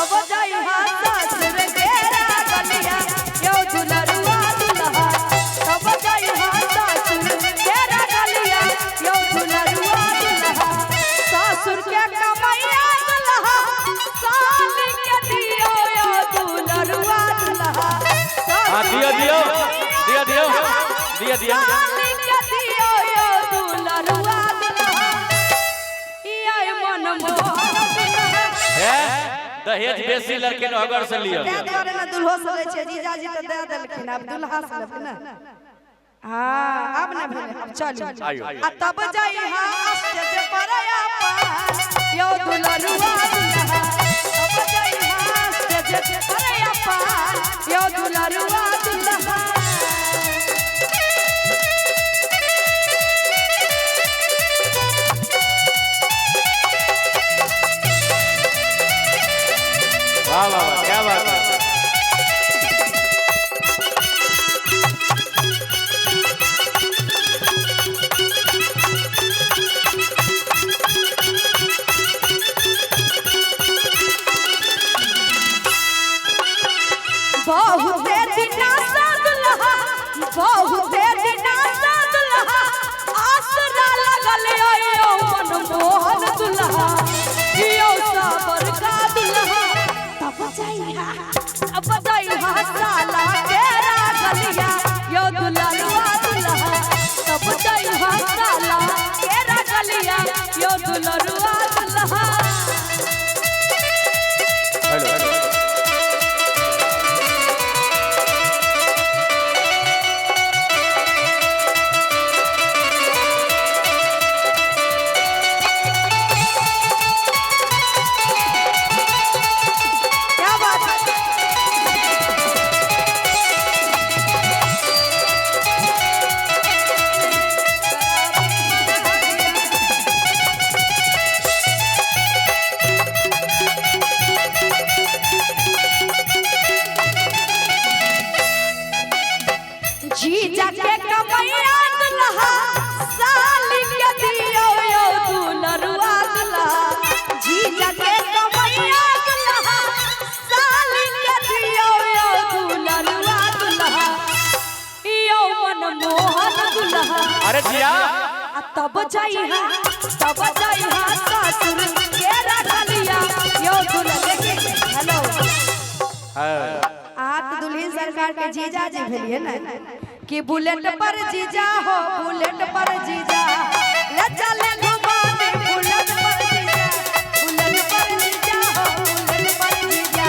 तब जइहा ससुर के गलिया यो दुलरुआ दुल्हा तब जइहा ससुर के गलिया यो दुलरुआ दुल्हा ससुर के कमैया दुल्हा साली के दियो यो दुलरुआ दुल्हा दियो दियो दियो दियो दियो दियो साली के दियो यो दुलरुआ दुल्हा ई मन मोहन है दहेज बेसी लड़के न अगर से लियो दे देरे न दुल्हो से ले छे जीजा जी तो दे देलखिन अब दुल्हा से लेब ना हां अब ना भेले अब चल आ तब जाई हां स्टेज पर आपा यो दुलरुआ दुल्हा तब जाई हां स्टेज पर आपा यो दुलरुआ दुल्हा वाह वाह वाह क्या बात है बहुत दिना से दुल्हा बहुत दिना से दुल्हा आसरा लगल यो मन मोहन दुल्हा यो सबर का दुल्हा तब जाइहा अब जाइहा साला के गलिया यो दुलरुआ दुल्हा तब जाइहा साला के गलिया यो दुलरुआ दुल्हा हेलो हेलो जीजा के कमैया दुल्हा साली के दियो यो दुलरुआ दुल्हा जीजा के कमैया दुल्हा साली के दियो यो दुलरुआ दुल्हा यो मन मोहन दुल्हा अरे जिया तब जाइहा ससुर के गलिया यो दुल्हा हेलो आप दुल्हन सरकार के जीजा जी भेलिए ना कि बुलेट पर जीजा हो बुलेट पर जीजा ले चले घुमा दे बुलेट पर जीजा हो बुलेट पर जीजा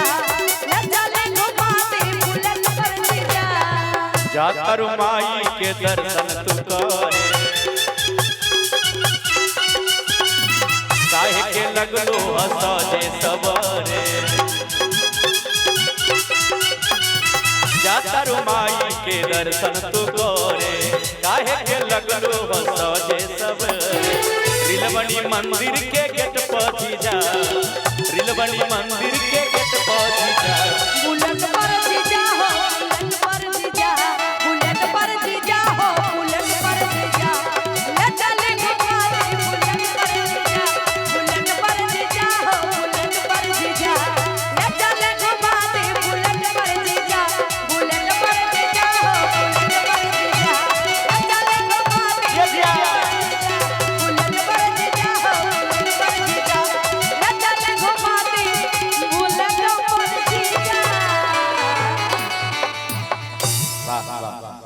ले चले घुमा दे बुलेट पर जीजा जाकर माई के दर्शन तू करे काहे के लगलो हसजे सबरे जाकर माई के दर्शन तू करे काहे के लगलो हसजे सबरे रिलवनी मंदिर के गेट पर जा रिलवनी मंदिर